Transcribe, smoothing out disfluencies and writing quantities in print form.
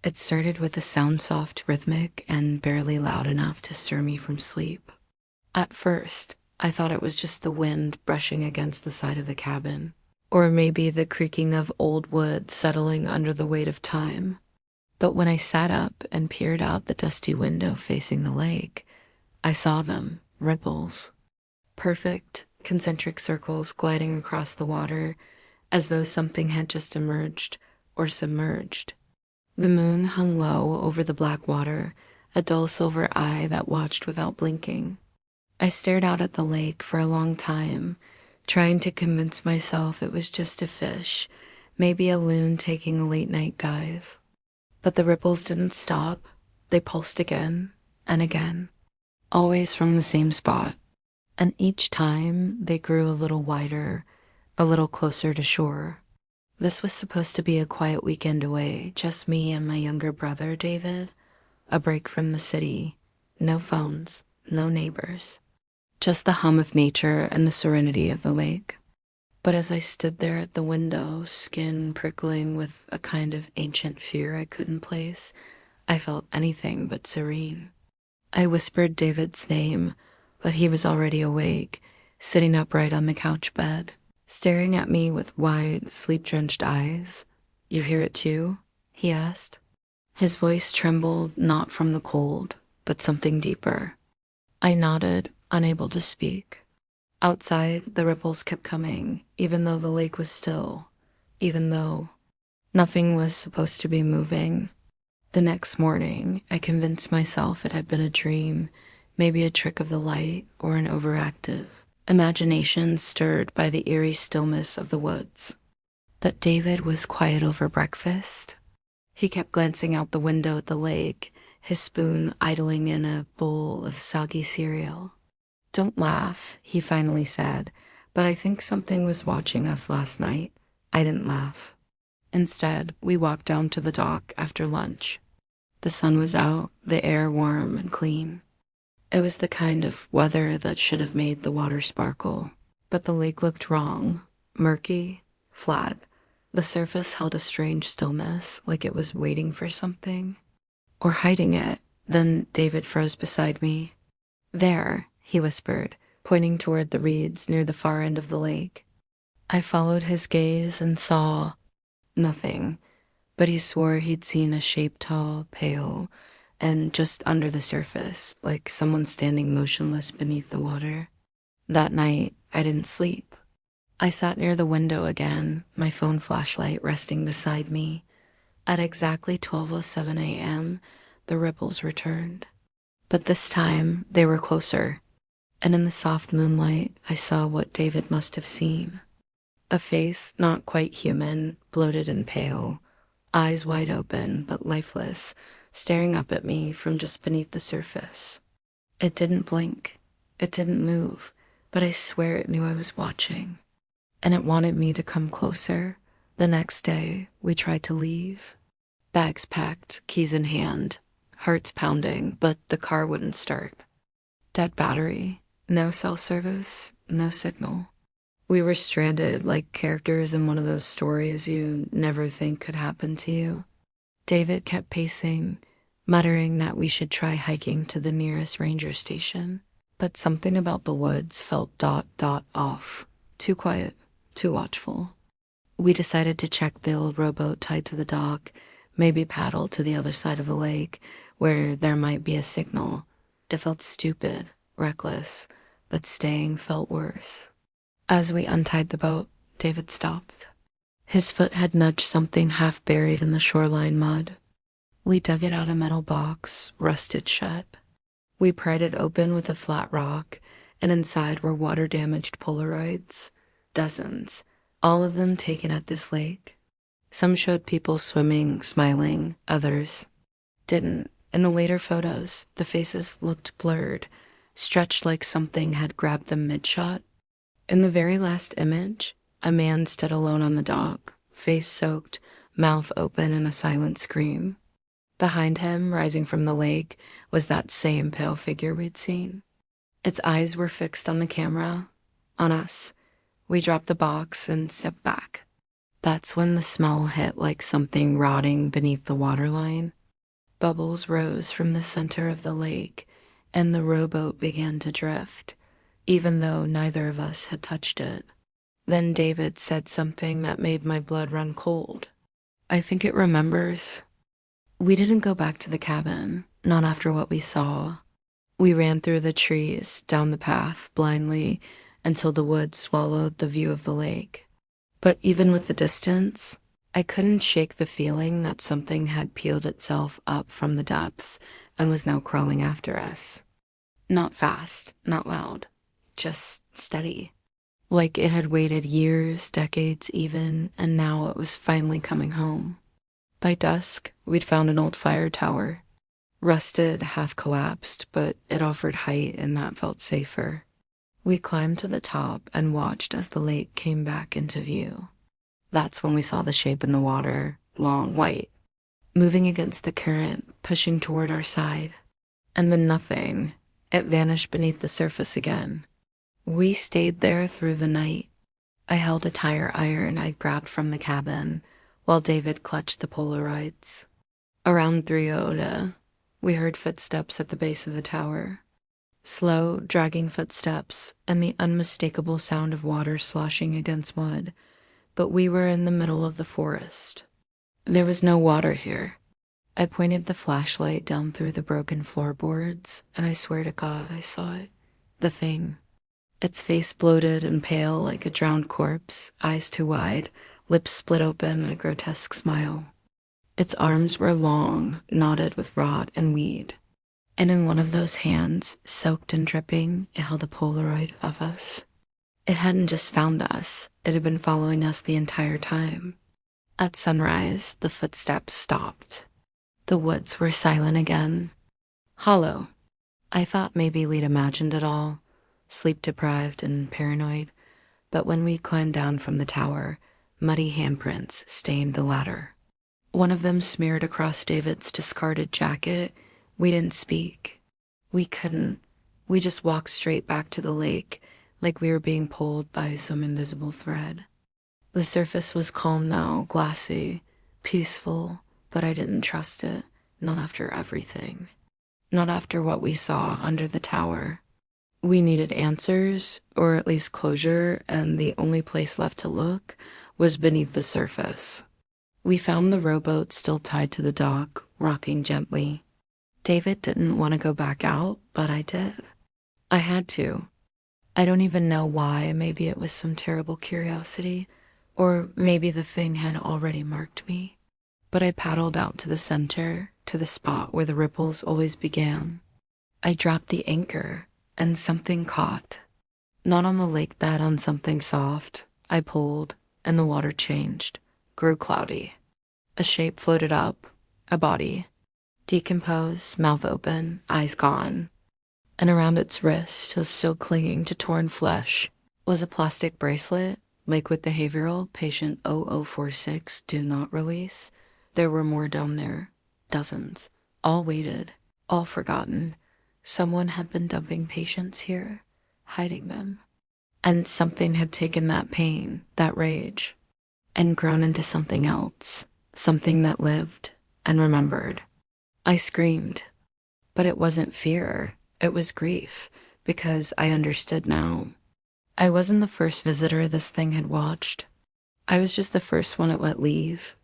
It started with a sound soft, rhythmic, and barely loud enough to stir me from sleep. At first, I thought it was just the wind brushing against the side of the cabin, or maybe the creaking of old wood settling under the weight of time. But when I sat up and peered out the dusty window facing the lake, I saw them, ripples. Perfect, concentric circles gliding across the water as though something had just emerged or submerged. The moon hung low over the black water, a dull silver eye that watched without blinking. I stared out at the lake for a long time, trying to convince myself it was just a fish, maybe a loon taking a late-night dive. But the ripples didn't stop. They pulsed again and again, always from the same spot. And each time they grew a little wider, a little closer to shore. This was supposed to be a quiet weekend away, just me and my younger brother, David. A break from the city. No phones, no neighbors. Just the hum of nature and the serenity of the lake. But as I stood there at the window, skin prickling with a kind of ancient fear I couldn't place, I felt anything but serene. I whispered David's name, but he was already awake, sitting upright on the couch bed, staring at me with wide, sleep-drenched eyes. "You hear it too?" he asked. His voice trembled not from the cold, but something deeper. I nodded, unable to speak. Outside, the ripples kept coming, even though the lake was still, even though nothing was supposed to be moving. The next morning, I convinced myself it had been a dream, maybe a trick of the light or an overactive imagination stirred by the eerie stillness of the woods. That David was quiet over breakfast. He kept glancing out the window at the lake, his spoon idling in a bowl of soggy cereal. "Don't laugh," he finally said, "but I think something was watching us last night." I didn't laugh. Instead, we walked down to the dock after lunch. The sun was out, the air warm and clean. It was the kind of weather that should have made the water sparkle. But the lake looked wrong, murky, flat. The surface held a strange stillness, like it was waiting for something, or hiding it. Then David froze beside me. "There," he whispered, pointing toward the reeds near the far end of the lake. I followed his gaze and saw nothing, but he swore he'd seen a shape tall, pale, and just under the surface, like someone standing motionless beneath the water. That night, I didn't sleep. I sat near the window again, my phone flashlight resting beside me. At exactly 12:07 a.m., the ripples returned. But this time, they were closer, and in the soft moonlight, I saw what David must have seen. A face not quite human, bloated and pale, eyes wide open but lifeless, staring up at me from just beneath the surface. It didn't blink, it didn't move, but I swear it knew I was watching. And it wanted me to come closer. The next day, we tried to leave. Bags packed, keys in hand, hearts pounding, but the car wouldn't start. Dead battery, no cell service, no signal. We were stranded like characters in one of those stories you never think could happen to you. David kept pacing, muttering that we should try hiking to the nearest ranger station. But something about the woods felt off. Too quiet, too watchful. We decided to check the old rowboat tied to the dock, maybe paddle to the other side of the lake, where there might be a signal. It felt stupid, reckless, but staying felt worse. As we untied the boat, David stopped. His foot had nudged something half buried in the shoreline mud. We dug it out a metal box, rusted shut. We pried it open with a flat rock, and inside were water-damaged Polaroids. Dozens, all of them taken at this lake. Some showed people swimming, smiling, others didn't. In the later photos, the faces looked blurred, stretched like something had grabbed them mid-shot. In the very last image, a man stood alone on the dock, face soaked, mouth open in a silent scream. Behind him, rising from the lake, was that same pale figure we'd seen. Its eyes were fixed on the camera, on us. We dropped the box and stepped back. That's when the smell hit like something rotting beneath the waterline. Bubbles rose from the center of the lake, and the rowboat began to drift, even though neither of us had touched it. Then David said something that made my blood run cold. I think it remembers. We didn't go back to the cabin, not after what we saw. We ran through the trees, down the path, blindly, until the woods swallowed the view of the lake. But even with the distance, I couldn't shake the feeling that something had peeled itself up from the depths and was now crawling after us. Not fast, not loud, just steady. Like it had waited years, decades even, and now it was finally coming home. By dusk, we'd found an old fire tower. Rusted, half collapsed, but it offered height and that felt safer. We climbed to the top and watched as the lake came back into view. That's when we saw the shape in the water, long, white, moving against the current, pushing toward our side. And then nothing. It vanished beneath the surface again. We stayed there through the night. I held a tire iron I'd grabbed from the cabin, while David clutched the Polaroids. Around 3:00, we heard footsteps at the base of the tower. Slow, dragging footsteps, and the unmistakable sound of water sloshing against mud, but we were in the middle of the forest. There was no water here. I pointed the flashlight down through the broken floorboards, and I swear to God I saw it. The thing. Its face bloated and pale like a drowned corpse, eyes too wide, lips split open in a grotesque smile. Its arms were long, knotted with rot and weed. And in one of those hands, soaked and dripping, it held a Polaroid of us. It hadn't just found us, it had been following us the entire time. At sunrise, the footsteps stopped. The woods were silent again. Hollow. I thought maybe we'd imagined it all, sleep-deprived and paranoid, but when we climbed down from the tower, muddy handprints stained the ladder. One of them smeared across David's discarded jacket. We didn't speak. We couldn't. We just walked straight back to the lake, like we were being pulled by some invisible thread. The surface was calm now, glassy, peaceful, but I didn't trust it, not after everything. Not after what we saw under the tower. We needed answers, or at least closure, and the only place left to look was beneath the surface. We found the rowboat still tied to the dock, rocking gently. David didn't want to go back out, but I did. I had to. I don't even know why. Maybe it was some terrible curiosity, or maybe the thing had already marked me. But I paddled out to the center, to the spot where the ripples always began. I dropped the anchor, and something caught. Not on the lake bed, on something soft. I pulled, and the water changed, grew cloudy. A shape floated up, a body. Decomposed, mouth open, eyes gone. And around its wrist, still clinging to torn flesh, was a plastic bracelet, Lakewood Behavioral, patient 0046, do not release. There were more down there, dozens, all weighted, all forgotten. Someone had been dumping patients here, hiding them. And something had taken that pain, that rage, and grown into something else, something that lived and remembered. I screamed, but it wasn't fear, it was grief, because I understood now. I wasn't the first visitor this thing had watched. I was just the first one it let leave,